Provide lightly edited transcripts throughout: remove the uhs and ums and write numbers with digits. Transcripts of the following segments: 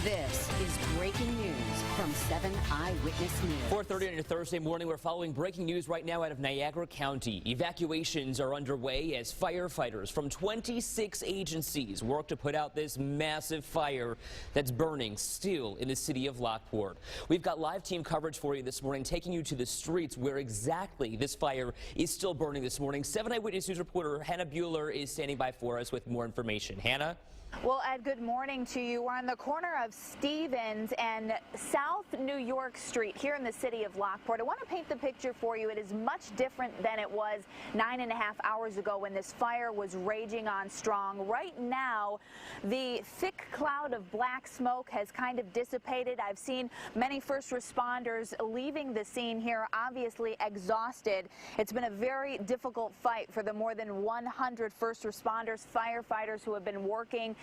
This is breaking news from 7 Eyewitness News. 4:30 on your Thursday morning, we're following breaking news right now out of Niagara County. Evacuations are underway as firefighters from 26 agencies work to put out this massive fire that's burning still in the city of Lockport. We've got live team coverage for you this morning, taking you to the streets where exactly this fire is still burning this morning. 7 Eyewitness News reporter Hannah Bueller is standing by for us with more information. Hannah? Well, Ed, good morning to you. We're on the corner of Stevens and South New York Street here in the city of Lockport. I want to paint the picture for you. It is much different than it was 9.5 hours ago when this fire was raging on strong. Right now, the thick cloud of black smoke has kind of dissipated. I've seen many first responders leaving the scene here, obviously exhausted. It's been a very difficult fight for the more than 100 first responders, firefighters who have been working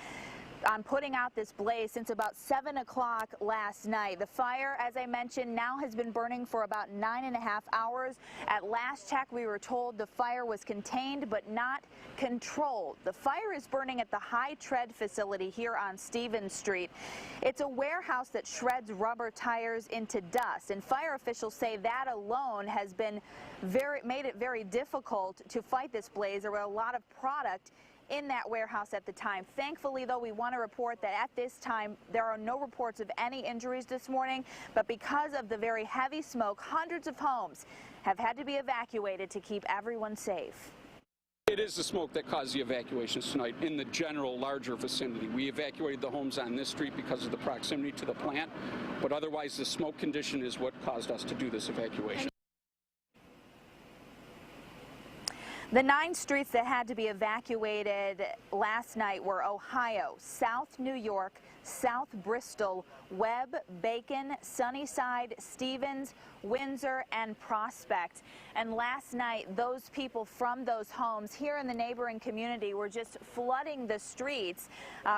on putting out this blaze since about 7 o'clock last night. The fire, as I mentioned, now has been burning for about 9.5 hours. At last check, we were told the fire was contained but not controlled. The fire is burning at the High Tread facility here on Stevens Street. It's a warehouse that shreds rubber tires into dust, and fire officials say that alone has been made it very difficult to fight this blaze. There were a lot of product in that warehouse at the time. Thankfully, though, we want to report that at this time there are no reports of any injuries this morning, but because of the very heavy smoke, hundreds of homes have had to be evacuated to keep everyone safe. It is the smoke that caused the evacuations tonight in the general larger vicinity. We evacuated the homes on this street because of the proximity to the plant, but otherwise the smoke condition is what caused us to do this evacuation. The 9 streets that had to be evacuated last night were Ohio, South New York, South Bristol, Webb, Bacon, Sunnyside, Stevens, Windsor, and Prospect. And last night, those people from those homes here in the neighboring community were just flooding the streets,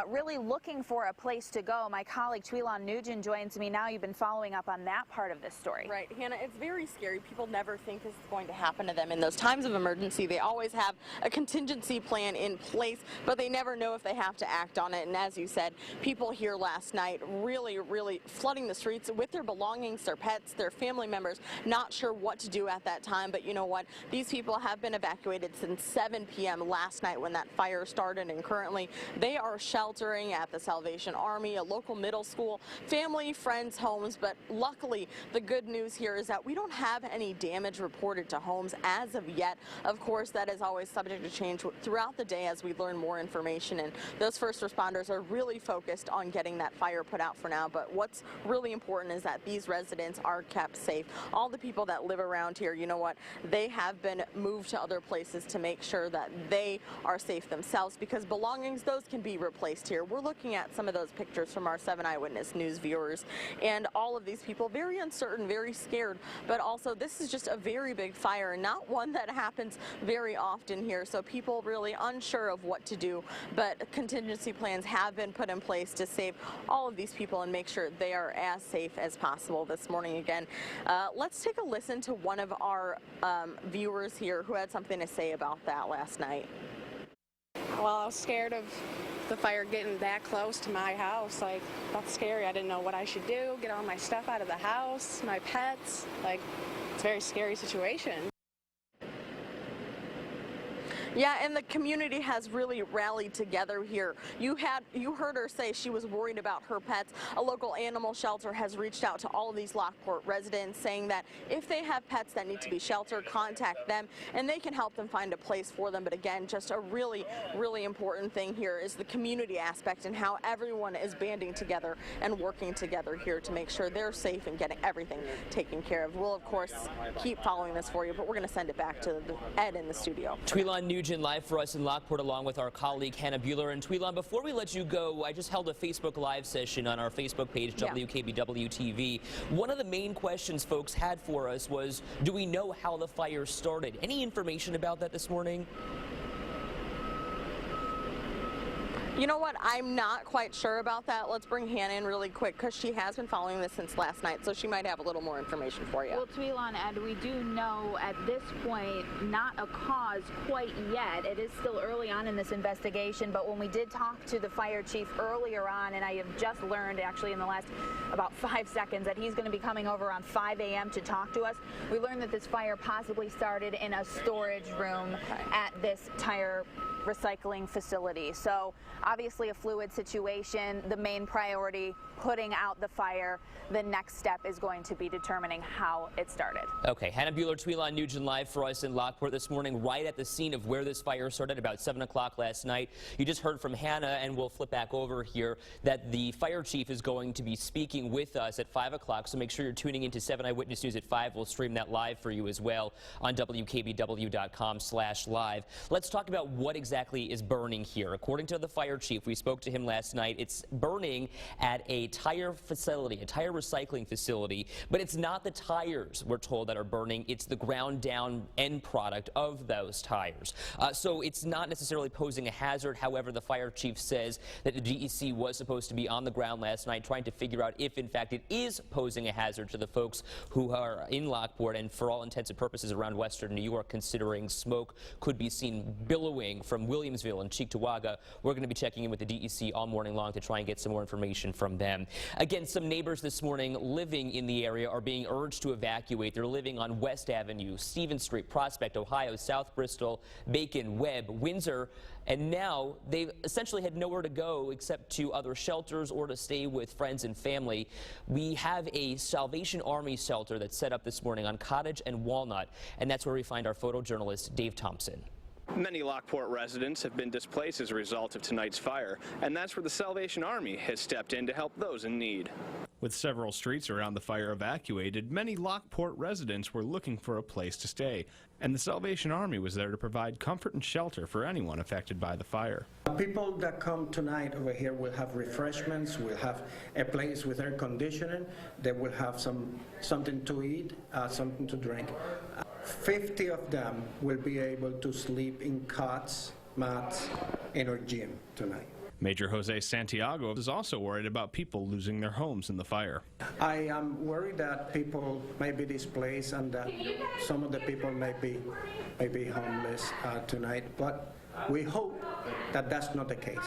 really looking for a place to go. My colleague Tweelon Nugent joins me now. You've been following up on that part of this story. Right, Hannah, it's very scary. People never think this is going to happen to them. In those times of emergency, they always have a contingency plan in place, but they never know if they have to act on it. And as you said, people here last night really flooding the streets with their belongings, their pets, their family members, not sure what to do at that time. But you know what? These people have been evacuated since 7 p.m. last night when that fire started, and currently they are sheltering at the Salvation Army, a local middle school, family, friends' homes. But luckily, the good news here is that we don't have any damage reported to homes as of yet. Of course, that is always subject to change throughout the day as we learn more information, and those first responders are really focused on getting that fire put out for now. But what's really important is that these residents are kept safe. All the people that live around here, you know what, they have been moved to other places to make sure that they are safe themselves, because belongings, those can be replaced here. We're looking at some of those pictures from our 7 Eyewitness News viewers, and all of these people very uncertain, very scared, but also this is just a very big fire, and not one that happens very often here, so people really unsure of what to do. But contingency plans have been put in place to save all of these people and make sure they are as safe as possible this morning. Again, let's take a listen to one of our viewers here who had something to say about that last night. Well, I was scared of the fire getting that close to my house. Like, that's scary. I didn't know what I should do, get all my stuff out of the house, my pets. Like, it's a very scary situation. Yeah, and the community has really rallied together here. You heard her say she was worried about her pets. A local animal shelter has reached out to all of these Lockport residents, saying that if they have pets that need to be sheltered, contact them and they can help them find a place for them. But again, just a really important thing here is the community aspect and how everyone is banding together and working together here to make sure they're safe and getting everything taken care of. We'll, of course, keep following this for you, but we're going to send it back to Ed in the studio. Tweelon Nugent live for us in Lockport along with our colleague Hannah Bueller. And Tweelon, before we let you go, I just held a Facebook Live session on our Facebook page, WKBW TV. One of the main questions folks had for us was, do we know how the fire started? Any information about that this morning? You know what? I'm not quite sure about that. Let's bring Hannah in really quick because she has been following this since last night, so she might have a little more information for you. Well, Tweelon, Ed, we do know at this point not a cause quite yet. It is still early on in this investigation, but when we did talk to the fire chief earlier on, and I have just learned actually in the last about 5 seconds that he's going to be coming over on 5 a.m. to talk to us, we learned that this fire possibly started in a storage room at this tire recycling facility. So obviously a fluid situation. The main priority, putting out the fire. The next step is going to be determining how it started. Okay, Hannah Bueller, Tweelon Nugent live for us in Lockport this morning, right at the scene of where this fire started about 7 o'clock last night. You just heard from Hannah, and we'll flip back over here, that the fire chief is going to be speaking with us at 5 o'clock, so make sure you're tuning into 7 Eyewitness News at 5. We'll stream that live for you as well on WKBW.com/live. Let's talk about what exactly is burning here. According to the fire chief, we spoke to him last night, it's burning at a tire facility, a tire recycling facility, but it's not the tires, we're told, that are burning, it's the ground down end product of those tires. So it's not necessarily posing a hazard. However, the fire chief says that the DEC was supposed to be on the ground last night trying to figure out if in fact it is posing a hazard to the folks who are in Lockport and for all intents and purposes around western New York, considering smoke could be seen billowing from Williamsville and Cheektowaga. We're going to be checking in with the DEC all morning long to try and get some more information from them. Again, some neighbors this morning living in the area are being urged to evacuate. They're living on West Avenue, Stevens Street, Prospect, Ohio, South Bristol, Bacon, Webb, Windsor, and now they've essentially had nowhere to go except to other shelters or to stay with friends and family. We have a Salvation Army shelter that's set up this morning on Cottage and Walnut, and that's where we find our photojournalist Dave Thompson. Many Lockport residents have been displaced as a result of tonight's fire, and that's where the Salvation Army has stepped in to help those in need. With several streets around the fire evacuated, many Lockport residents were looking for a place to stay, and the Salvation Army was there to provide comfort and shelter for anyone affected by the fire. People that come tonight over here will have refreshments, will have a place with air conditioning, they will have something to eat, something to drink. 50 of them will be able to sleep in cots, mats, in our gym tonight. Major Jose Santiago is also worried about people losing their homes in the fire. I am worried that people may be displaced and that some of the people may be homeless tonight, but we hope that that's not the case.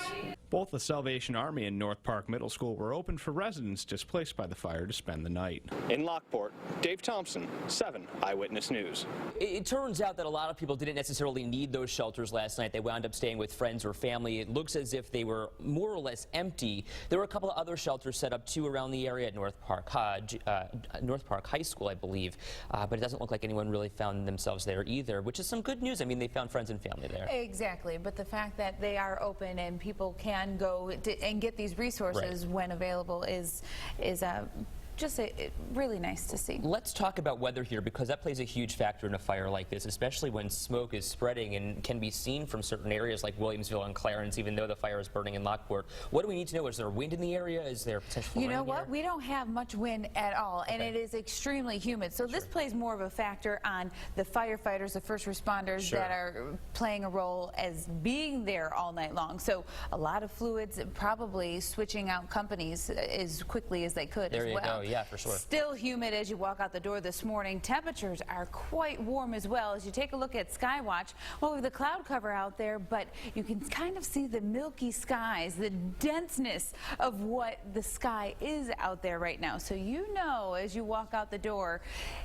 Both the Salvation Army and North Park Middle School were open for residents displaced by the fire to spend the night. In Lockport, Dave Thompson, 7 Eyewitness News. It turns out that a lot of people didn't necessarily need those shelters last night. They wound up staying with friends or family. It looks as if they were more or less empty. There were a couple of other shelters set up too around the area at North Park High School, I believe, but it doesn't look like anyone really found themselves there either, which is some good news. I mean, they found friends and family there. Exactly, but the fact that they are open and people can go and get these resources when available is just really nice to see. Let's talk about weather here, because that plays a huge factor in a fire like this, especially when smoke is spreading and can be seen from certain areas like Williamsville and Clarence, even though the fire is burning in Lockport. What do we need to know? Is there wind in the area? Is there potential You know rain what? here? We don't have much wind at all, and it is extremely humid. So this plays more of a factor on the firefighters, the first responders that are playing a role as being there all night long. So a lot of fluids, probably switching out companies as quickly as they could as well. There you go. Yeah, for sure. Still humid as you walk out the door this morning. Temperatures are quite warm as well. As you take a look at Skywatch, well, we have the cloud cover out there, but you can kind of see the milky skies, the denseness of what the sky is out there right now. So you know, as you walk out the door,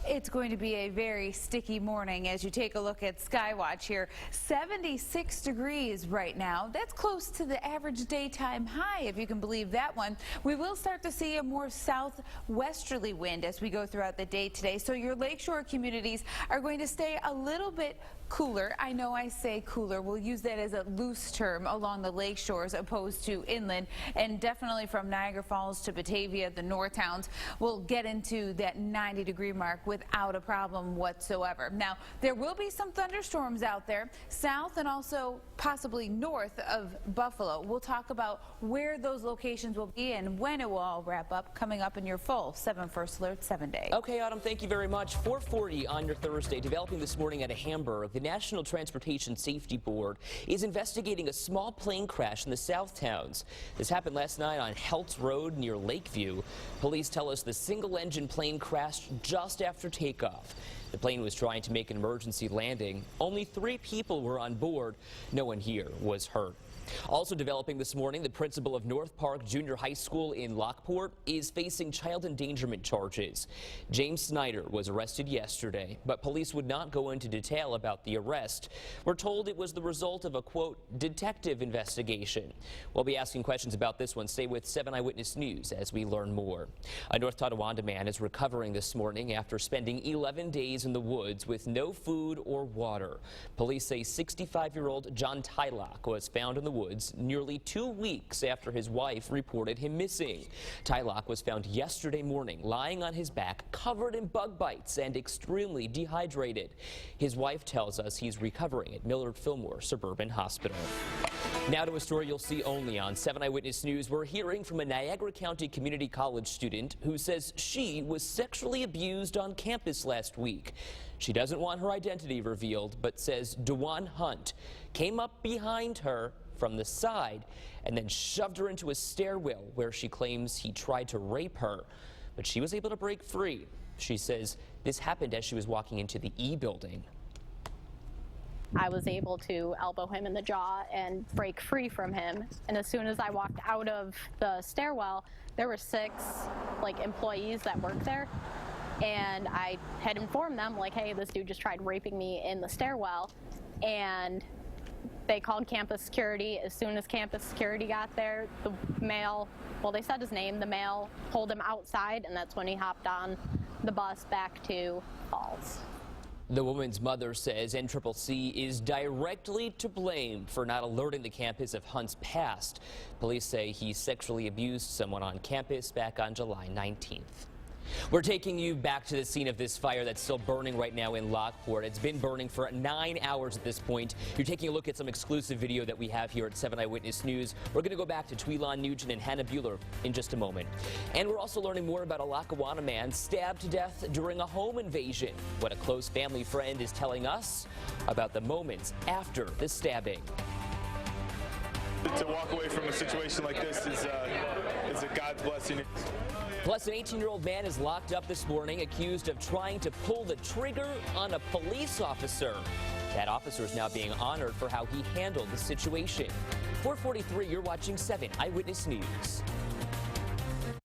it's going to be a very sticky morning. As you take a look at Skywatch here, 76 degrees right now. That's close to the average daytime high, if you can believe that one. We will start to see a more southwesterly wind as we go throughout the day today, so your lakeshore communities are going to stay a little bit cooler. I know I say cooler. We'll use that as a loose term along the lake shores opposed to inland, and definitely from Niagara Falls to Batavia, the north towns, we'll get into that 90-degree mark without a problem whatsoever. Now, there will be some thunderstorms out there south and also possibly north of Buffalo. We'll talk about where those locations will be and when it will all wrap up coming up in your phone. Nicole, 7 First Alert 7 Day. Okay, Autumn, thank you very much. 4:40 on your Thursday. Developing this morning out of Hamburg, the National Transportation Safety Board is investigating a small plane crash in the South Towns. This happened last night on Heltz Road near Lakeview. Police tell us the single-engine plane crashed just after takeoff. The plane was trying to make an emergency landing. Only 3 people were on board. No one here was hurt. Also developing this morning, the principal of North Park Junior High School in Lockport is facing child endangerment charges. James Snyder was arrested yesterday, but police would not go into detail about the arrest. We're told it was the result of a, quote, detective investigation. We'll be asking questions about this one. Stay with 7 Eyewitness News as we learn more. A North Tonawanda man is recovering this morning after spending 11 days in the woods with no food or water. Police say 65-year-old John Tylock was found in the woods nearly 2 weeks after his wife reported him missing. Tylock was found yesterday morning lying on his back, covered in bug bites and extremely dehydrated. His wife tells us he's recovering at Millard Fillmore Suburban Hospital. Now to a story you'll see only on 7 Eyewitness News. We're hearing from a Niagara County Community College student who says she was sexually abused on campus last week. She doesn't want her identity revealed, but says DeJuan Hunt came up behind her from the side and then shoved her into a stairwell where she claims he tried to rape her, but she was able to break free. She says this happened as she was walking into the E building. I was able to elbow him in the jaw and break free from him, and as soon as I walked out of the stairwell, there were 6 employees that worked there, and I had informed them hey, this dude just tried raping me in the stairwell, and they called campus security. As soon as campus security got there, the male, they said his name, the male pulled him outside, and that's when he hopped on the bus back to Falls. The woman's mother says NCCC is directly to blame for not alerting the campus of Hunt's past. Police say he sexually abused someone on campus back on July 19th. We're taking you back to the scene of this fire that's still burning right now in Lockport. It's been burning for 9 hours at this point. You're taking a look at some exclusive video that we have here at 7 Eyewitness News. We're going to go back to Tweelon Nugent and Hannah Bueller in just a moment. And we're also learning more about a Lackawanna man stabbed to death during a home invasion. What a close family friend is telling us about the moments after the stabbing. To walk away from a situation like this is a God's blessing. Plus, an 18-year-old man is locked up this morning accused of trying to pull the trigger on a police officer. That officer is now being honored for how he handled the situation. 4:43, you're watching 7 Eyewitness News.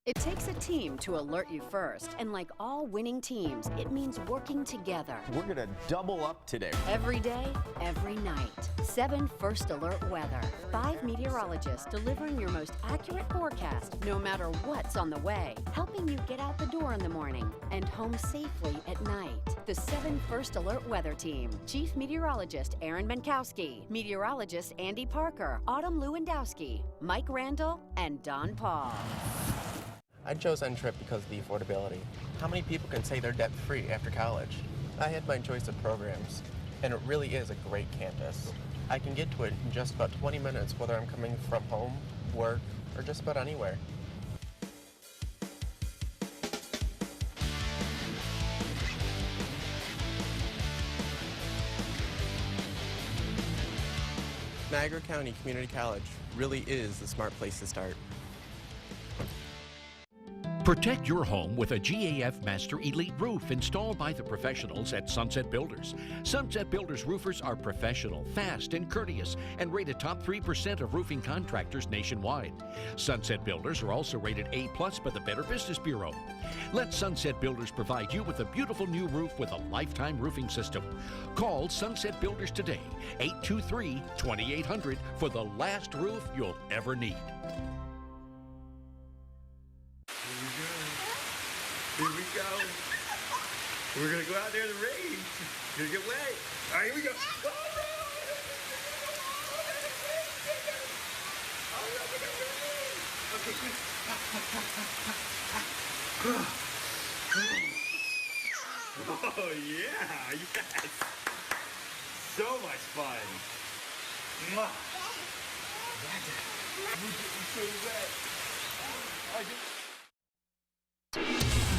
It takes a team to alert you first, and like all winning teams, it means working together. We're gonna double up today. Every day, every night. 7 First Alert Weather. 5 meteorologists delivering your most accurate forecast, no matter what's on the way, helping you get out the door in the morning and home safely at night. The 7 First Alert Weather Team. Chief Meteorologist Aaron Menkowski, Meteorologist Andy Parker, Autumn Lewandowski, Mike Randall, and Don Paul. I chose N-Trip because of the affordability. How many people can say they're debt-free after college? I had my choice of programs, and it really is a great campus. I can get to it in just about 20 minutes, whether I'm coming from home, work, or just about anywhere. Niagara County Community College really is the smart place to start. Protect your home with a GAF Master Elite roof installed by the professionals at Sunset Builders. Sunset Builders roofers are professional, fast, and courteous, and rated top 3% of roofing contractors nationwide. Sunset Builders are also rated A+ by the Better Business Bureau. Let Sunset Builders provide you with a beautiful new roof with a lifetime roofing system. Call Sunset Builders today, 823-2800, for the last roof you'll ever need. Here we go. We're going to go out there in the rain. You're going to get wet. All right, here we go. Okay, quick. Oh, yeah. Yes. So much fun. Mwah. We're getting so wet.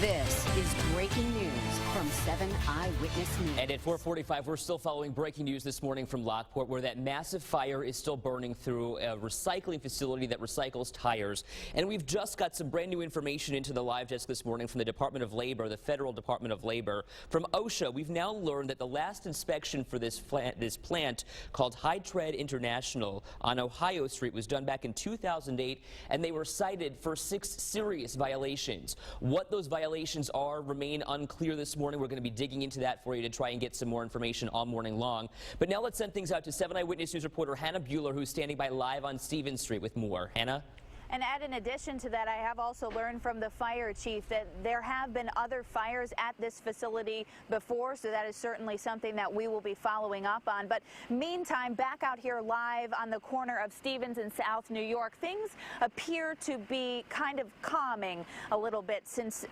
This is breaking news from 7 Eyewitness News. And at 4:45, we're still following breaking news this morning from Lockport, where that massive fire is still burning through a recycling facility that recycles tires. And we've just got some brand new information into the live desk this morning from the Department of Labor, the Federal Department of Labor. From OSHA, we've now learned that the last inspection for this plant called High Tread International on Ohio Street was done back in 2008, and they were cited for 6 serious violations. What those violations are remain unclear this morning. We're going to be digging into that for you to try and get some more information all morning long. But now let's send things out to 7 Eyewitness News reporter Hannah Bueller, who's standing by live on Stevens Street with more. Hannah? And Ed, in addition to that, I have also learned from the fire chief that there have been other fires at this facility before, so that is certainly something that we will be following up on. But meantime, back out here live on the corner of Stevens and South New York, things appear to be kind of calming a little bit since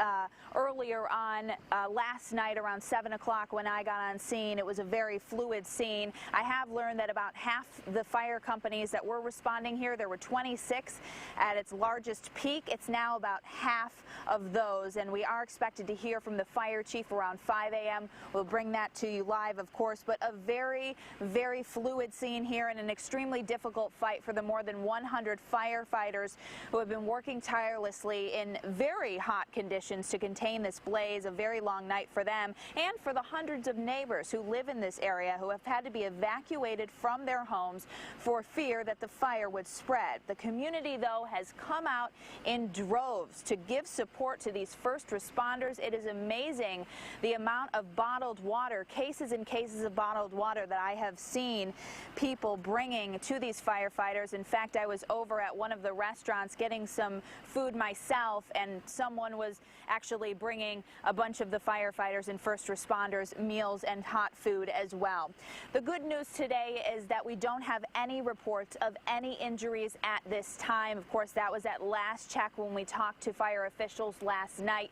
earlier on last night around 7 o'clock when I got on scene. It was a very fluid scene. I have learned that about half the fire companies that were responding here, there were 26 at its largest peak. It's now about half of those, and we are expected to hear from the fire chief around 5 a.m. We'll bring that to you live, of course, but a very, very fluid scene here and an extremely difficult fight for the more than 100 firefighters who have been working tirelessly in very hot conditions to contain this blaze. A very long night for them and for the hundreds of neighbors who live in this area who have had to be evacuated from their homes for fear that the fire would spread. The community, though, has come out in droves to give support to these first responders. It is amazing the amount of bottled water, cases and cases of bottled water that I have seen people bringing to these firefighters. In fact, I was over at one of the restaurants getting some food myself, and someone was actually bringing a bunch of the firefighters and first responders meals and hot food as well. The good news today is that we don't have any reports of any injuries at this time. Of course, that was at last check when we talked to fire officials last night.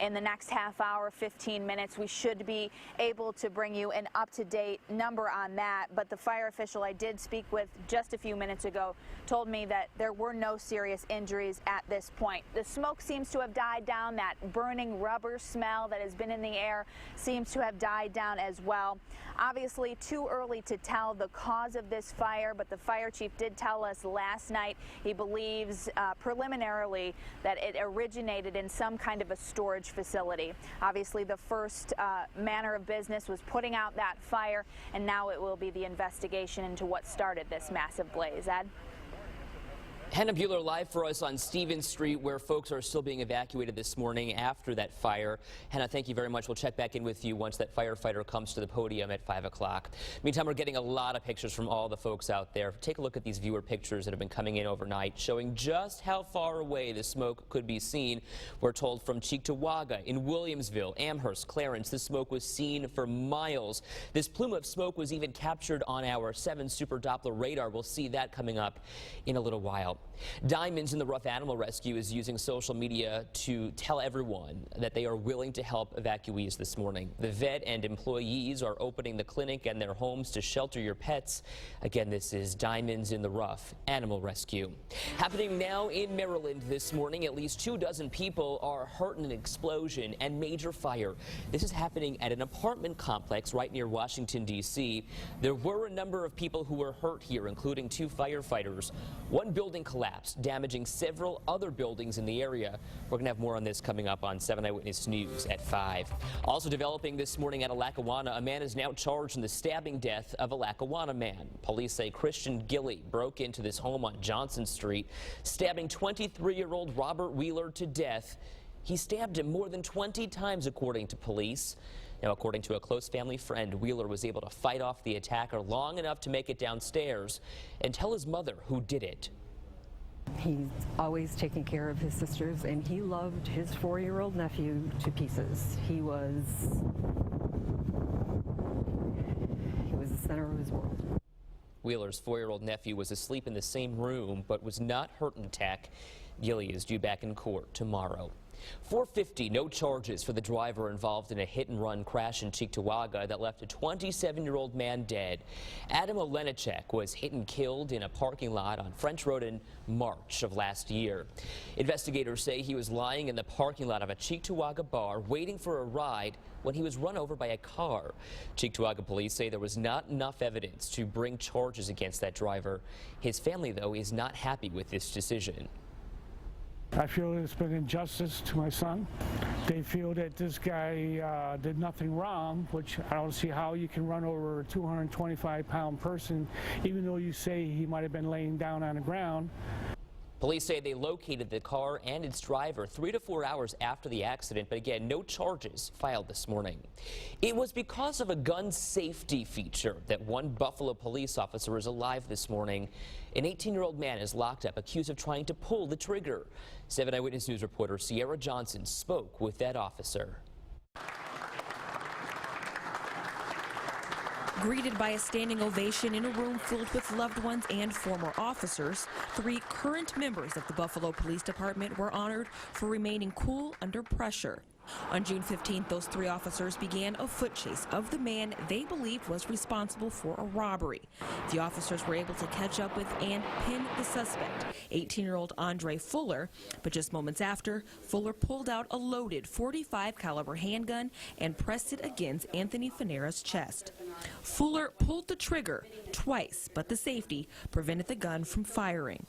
In the next half hour, 15 minutes, we should be able to bring you an up-to-date number on that. But the fire official I did speak with just a few minutes ago told me that there were no serious injuries at this point. The smoke seems to have died down. That burning rubber smell that has been in the air seems to have died down as well. Obviously, too early to tell the cause of this fire, but the fire chief did tell us last night he believes preliminarily that it originated in some kind of a storage facility. Obviously, the first manner of business was putting out that fire, and now it will be the investigation into what started this massive blaze. Ed? Hannah Bueller live for us on Stevens Street, where folks are still being evacuated this morning after that fire. Hannah, thank you very much. We'll check back in with you once that firefighter comes to the podium at 5 o'clock. Meantime, we're getting a lot of pictures from all the folks out there. Take a look at these viewer pictures that have been coming in overnight, showing just how far away the smoke could be seen. We're told from Cheektowaga, in Williamsville, Amherst, Clarence, the smoke was seen for miles. This plume of smoke was even captured on our 7 Super Doppler radar. We'll see that coming up in a little while. Diamonds in the Rough Animal Rescue is using social media to tell everyone that they are willing to help evacuees this morning. The vet and employees are opening the clinic and their homes to shelter your pets. Again, this is Diamonds in the Rough Animal Rescue. Happening now in Maryland this morning, at least 24 people are hurt in an explosion and major fire. This is happening at an apartment complex right near Washington, D.C. There were a number of people who were hurt here, including 2 firefighters. One building collapsed, damaging several other buildings in the area. We're going to have more on this coming up on 7 Eyewitness News at 5. Also developing this morning at Lackawanna, a man is now charged in the stabbing death of a Lackawanna man. Police say Christian Gilly broke into this home on Johnson Street, stabbing 23-year-old Robert Wheeler to death. He stabbed him more than 20 times, according to police. Now, according to a close family friend, Wheeler was able to fight off the attacker long enough to make it downstairs and tell his mother who did it. He's always taking care of his sisters, and he loved his 4-year-old nephew to pieces. He was the center of his world. Wheeler's 4-year-old nephew was asleep in the same room but was not hurt in the attack. Gilly is due back in court tomorrow. 450, no charges for the driver involved in a hit-and-run crash in Cheektowaga that left a 27-year-old man dead. Adam Olenicek was hit and killed in a parking lot on French Road in March of last year. Investigators say he was lying in the parking lot of a Cheektowaga bar waiting for a ride when he was run over by a car. Cheektowaga police say there was not enough evidence to bring charges against that driver. His family, though, is not happy with this decision. I feel it's been injustice to my son. They feel that this guy did nothing wrong, which I don't see how you can run over a 225-pound person, even though you say he might have been laying down on the ground. Police say they located the car and its driver 3 to 4 hours after the accident, but again, no charges filed this morning. It was because of a gun safety feature that one Buffalo police officer is alive this morning. An 18-year-old man is locked up, accused of trying to pull the trigger. 7 Eyewitness News reporter Sierra Johnson spoke with that officer. Greeted by a standing ovation in a room filled with loved ones and former officers, 3 current members of the Buffalo Police Department were honored for remaining cool under pressure. On June 15th, those 3 officers began a foot chase of the man they believed was responsible for a robbery. The officers were able to catch up with and pin the suspect, 18-year-old Andre Fuller, but just moments after, Fuller pulled out a loaded .45 caliber handgun and pressed it against Anthony Fanera's chest. Fuller pulled the trigger twice, but the safety prevented the gun from firing.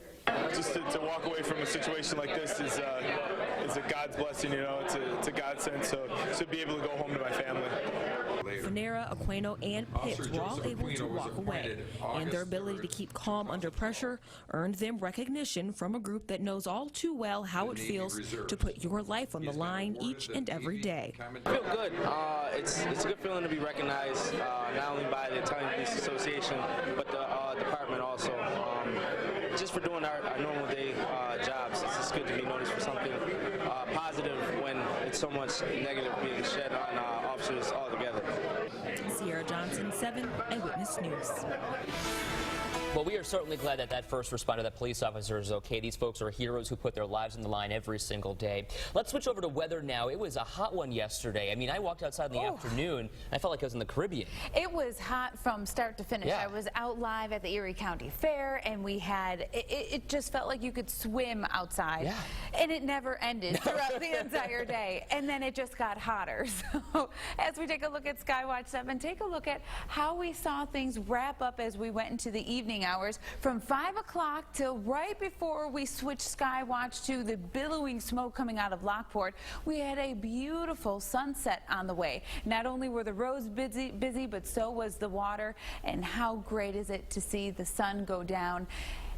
Just to walk away from a situation like this is a God's blessing, you know, it's a godsend, so to be able to go home to my family. Fanera, Aquino, and Pitts were all able to walk away, and their ability to keep calm under pressure earned them recognition from a group that knows all too well how it feels to put your life on the line each and every day. I feel good. It's a good feeling to be recognized, not only by the Italian Police Association, but the department also. Just for doing our normal day jobs, it's just good to be noticed for something positive when it's so much negative being shed on officers altogether. Sierra Johnson, 7 Eyewitness News. Well, we are certainly glad that that first responder, that police officer, is okay. These folks are heroes who put their lives on the line every single day. Let's switch over to weather now. It was a hot one yesterday. I mean, I walked outside in the afternoon, and I felt like I was in the Caribbean. It was hot from start to finish. Yeah. I was out live at the Erie County Fair, and we had, it just felt like you could swim outside. Yeah. And it never ended throughout the entire day. And then it just got hotter. So as we take a look at Skywatch 7, take a look at how we saw things wrap up as we went into the evening hours from 5 o'clock till right before we switched Skywatch to the billowing smoke coming out of Lockport. We had a beautiful sunset on the way. Not only were the roads busy, but so was the water. And how great is it to see the sun go down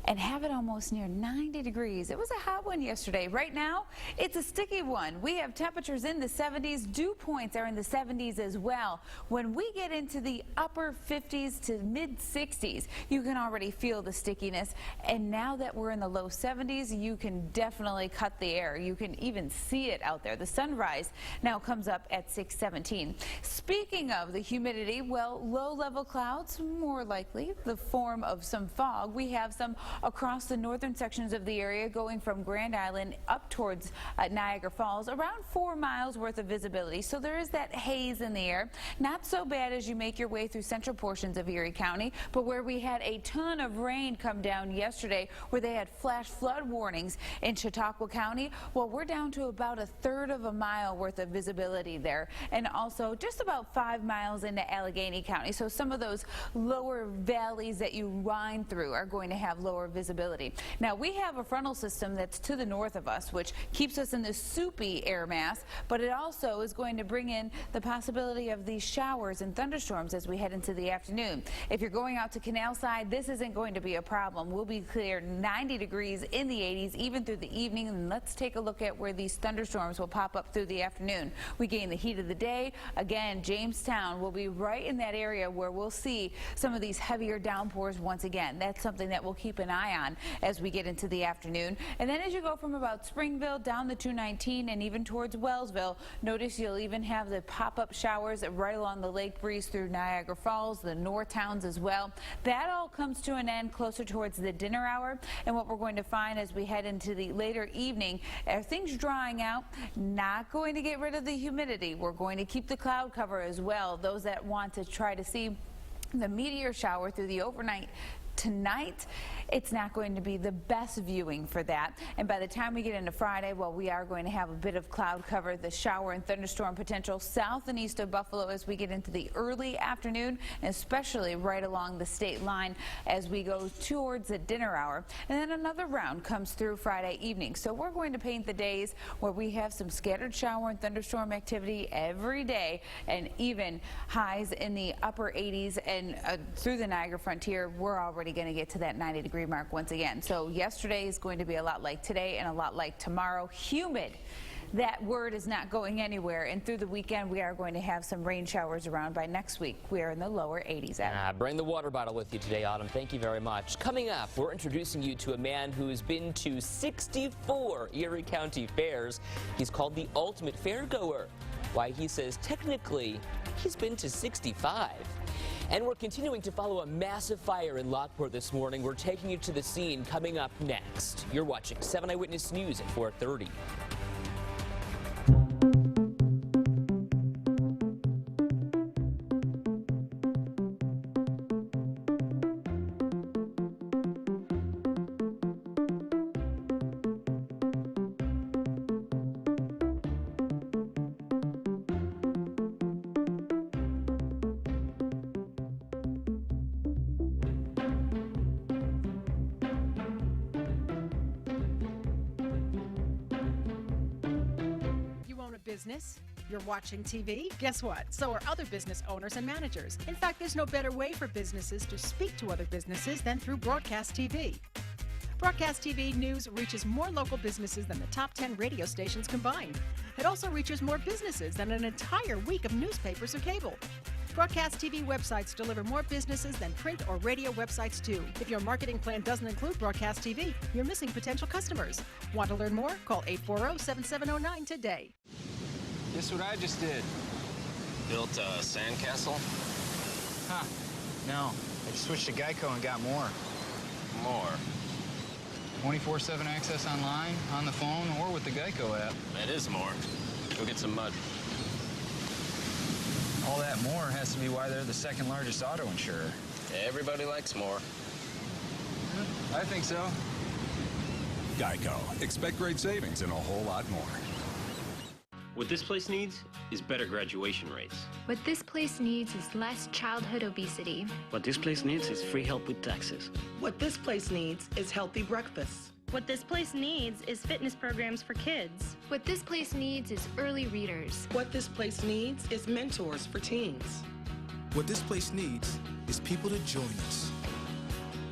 and have it almost near 90 degrees. It was a hot one yesterday. Right now, it's a sticky one. We have temperatures in the 70s. Dew points are in the 70s as well. When we get into the upper 50s to mid 60s, you can already feel the stickiness. And now that we're in the low 70s, you can definitely cut the air. You can even see it out there. The sunrise now comes up at 6:17. Speaking of the humidity, well, low-level clouds, more likely the form of some fog. We have some across the northern sections of the area going from Grand Island up towards Niagara Falls, around 4 miles worth of visibility. So there is that haze in the air. Not so bad as you make your way through central portions of Erie County, but where we had a ton of rain come down yesterday, where they had flash flood warnings in Chautauqua County, well, we're down to about 1/3 of a mile worth of visibility there, and also just about 5 miles into Allegheny County. So some of those lower valleys that you wind through are going to have lower visibility. Now, we have a frontal system that's to the north of us, which keeps us in this soupy air mass, but it also is going to bring in the possibility of these showers and thunderstorms as we head into the afternoon. If you're going out to Canal Side, this isn't going to be a problem. We'll be clear 90 degrees in the 80s even through the evening. And let's take a look at where these thunderstorms will pop up through the afternoon. We gain the heat of the day. Again, Jamestown will be right in that area where we'll see some of these heavier downpours once again. That's something that we'll keep an eye on as we get into the afternoon. And then as you go from about Springville down the 219 and even towards Wellsville, notice you'll even have the pop-up showers right along the lake breeze through Niagara Falls, the north towns as well. That all comes to an end closer towards the dinner hour. And what we're going to find as we head into the later evening, are things drying out, not going to get rid of the humidity. We're going to keep the cloud cover as well. Those that want to try to see the meteor shower through the overnight tonight, it's not going to be the best viewing for that. And by the time we get into Friday, well, we are going to have a bit of cloud cover, the shower and thunderstorm potential south and east of Buffalo as we get into the early afternoon, especially right along the state line as we go towards the dinner hour. And then another round comes through Friday evening. So we're going to paint the days where we have some scattered shower and thunderstorm activity every day, and even highs in the upper 80s, and through the Niagara frontier, we're already going to get to that 90-degree mark once again. So yesterday is going to be a lot like today and a lot like tomorrow. Humid. That word is not going anywhere, and through the weekend we are going to have some rain showers around. By next week we are in the lower 80s. Bring the water bottle with you today, Autumn. Thank you very much. Coming up, we're introducing you to a man who's been to 64 Erie County fairs. He's called the ultimate fairgoer. Why he says technically he's been to 65. And we're continuing to follow a massive fire in Lockport this morning. We're taking you to the scene coming up next. You're watching 7 Eyewitness News at 4:30. Business? You're watching TV? Guess what? So are other business owners and managers. In fact, there's no better way for businesses to speak to other businesses than through broadcast TV. Broadcast TV news reaches more local businesses than the top 10 radio stations combined. It also reaches more businesses than an entire week of newspapers or cable. Broadcast TV websites deliver more businesses than print or radio websites do. If your marketing plan doesn't include broadcast TV, you're missing potential customers. Want to learn more? Call 840-7709 today. Guess what I just did? Built a sandcastle? Huh. No. I just switched to Geico and got more. More? 24/7 access online, on the phone, or with the Geico app. That is more. Go get some mud. All that more has to be why they're the second largest auto insurer. Everybody likes more. I think so. Geico. Expect great savings and a whole lot more. What this place needs is better graduation rates. What this place needs is less childhood obesity. What this place needs is free help with taxes. What this place needs is healthy breakfasts. What this place needs is fitness programs for kids. What this place needs is early readers. What this place needs is mentors for teens. What this place needs is people to join us.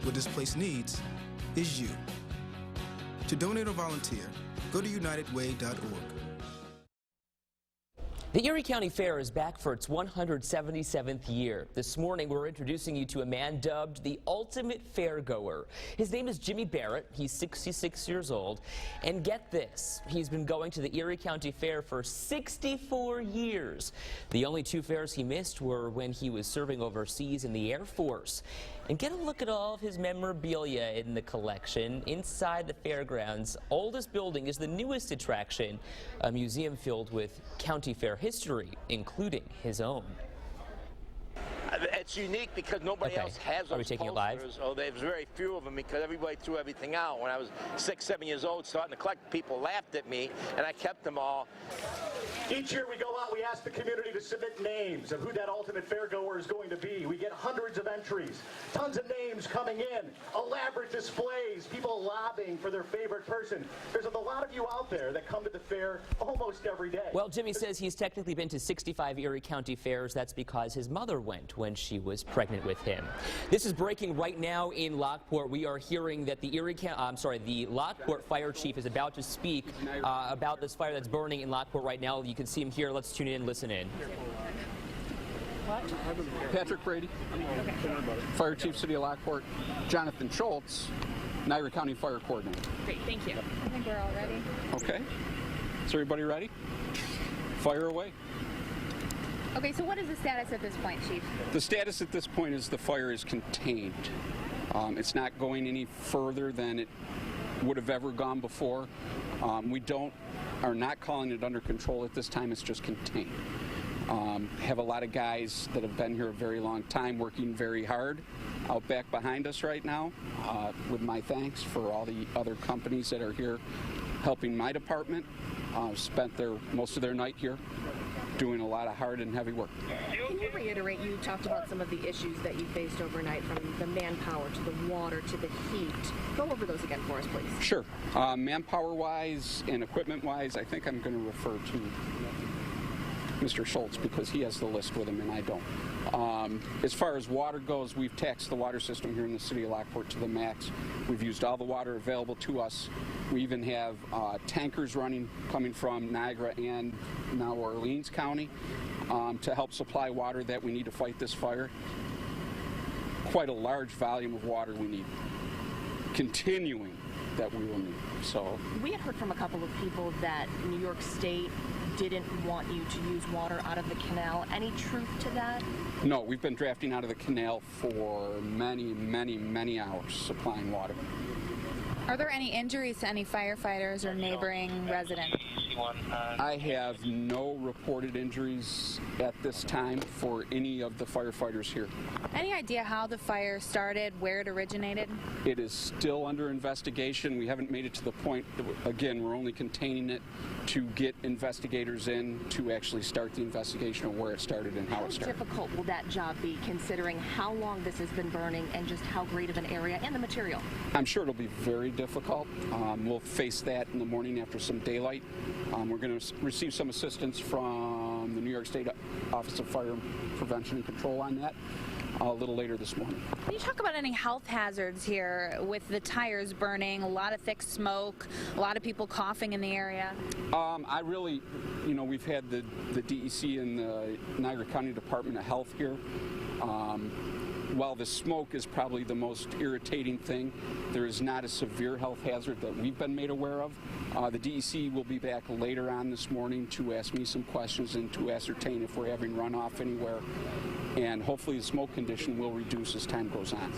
What this place needs is you. To donate or volunteer, go to unitedway.org. The Erie County Fair is back for its 177th year. This morning, we're introducing you to a man dubbed the ultimate fairgoer. His name is Jimmy Barrett. He's 66 years old. And get this, he's been going to the Erie County Fair for 64 years. The only two fairs he missed were when he was serving overseas in the Air Force. And get a look at all of his memorabilia in the collection. Inside the fairgrounds' oldest building is the newest attraction, a museum filled with county fair history, including his own. It's unique because nobody else has those posters. Oh, there's very few of them because everybody threw everything out. When I was 6, 7 years old, starting to collect, people laughed at me, and I kept them all. Each year we go out, we ask the community to submit names of who that ultimate fairgoer is going to be. We get hundreds of entries, tons of names coming in, elaborate displays, people lobbying for their favorite person. There's a lot of you out there that come to the fair almost every day. Well, Jimmy says he's technically been to 65 Erie County fairs. That's because his mother went when she was pregnant with him. This is breaking right now in Lockport. We are hearing that the Lockport fire chief is about to speak about this fire that's burning in Lockport right now. You can see him here. Let's tune in and listen in. What? Patrick Brady, Fire Chief, City of Lockport. Jonathan Schultz, Niagara County Fire Coordinator. Great, thank you. I think we're all ready. Okay. Is everybody ready? Fire away. Okay, so what is the status at this point, Chief? The status at this point is the fire is contained. It's not going any further than it would have ever gone before. We are not calling it under control at this time. It's just contained. Have a lot of guys that have been here a very long time working very hard out back behind us right now, with my thanks for all the other companies that are here helping my department. Spent most of their night here doing a lot of hard and heavy work. Can you reiterate, you talked about some of the issues that you faced overnight, from the manpower to the water to the heat. Go over those again for us, please. Sure. Manpower-wise and equipment-wise, I think I'm going to refer to Mr. Schultz because he has the list with him and I don't. As far as water goes, we've taxed the water system here in the city of Lockport to the max. We've used all the water available to us. We even have tankers running coming from Niagara and now Orleans County to help supply water that we need to fight this fire. Quite a large volume of water we need, continuing that we will need. So we had heard from a couple of people that New York State didn't want you to use water out of the canal. Any truth to that? No, we've been drafting out of the canal for many hours supplying water. Are there any injuries to any firefighters or neighboring residents? I have no reported injuries at this time for any of the firefighters here. Any idea how the fire started, where it originated? It is still under investigation. We haven't made it to the point, again, we're only containing it to get investigators in to actually start the investigation of where it started and how it started. How difficult will that job be, considering how long this has been burning and just how great of an area and the material? I'm sure it'll be very difficult. We'll face that in the morning after some daylight. We're going to receive some assistance from the New York State Office of Fire Prevention and Control on that a little later this morning. Can you talk about any health hazards here with the tires burning, a lot of thick smoke, a lot of people coughing in the area? I really, we've had the DEC and the Niagara County Department of Health here. While the smoke is probably the most irritating thing, there is not a severe health hazard that we've been made aware of. The DEC will be back later on this morning to ask me some questions and to ascertain if we're having runoff anywhere. And hopefully the smoke condition will reduce as time goes on.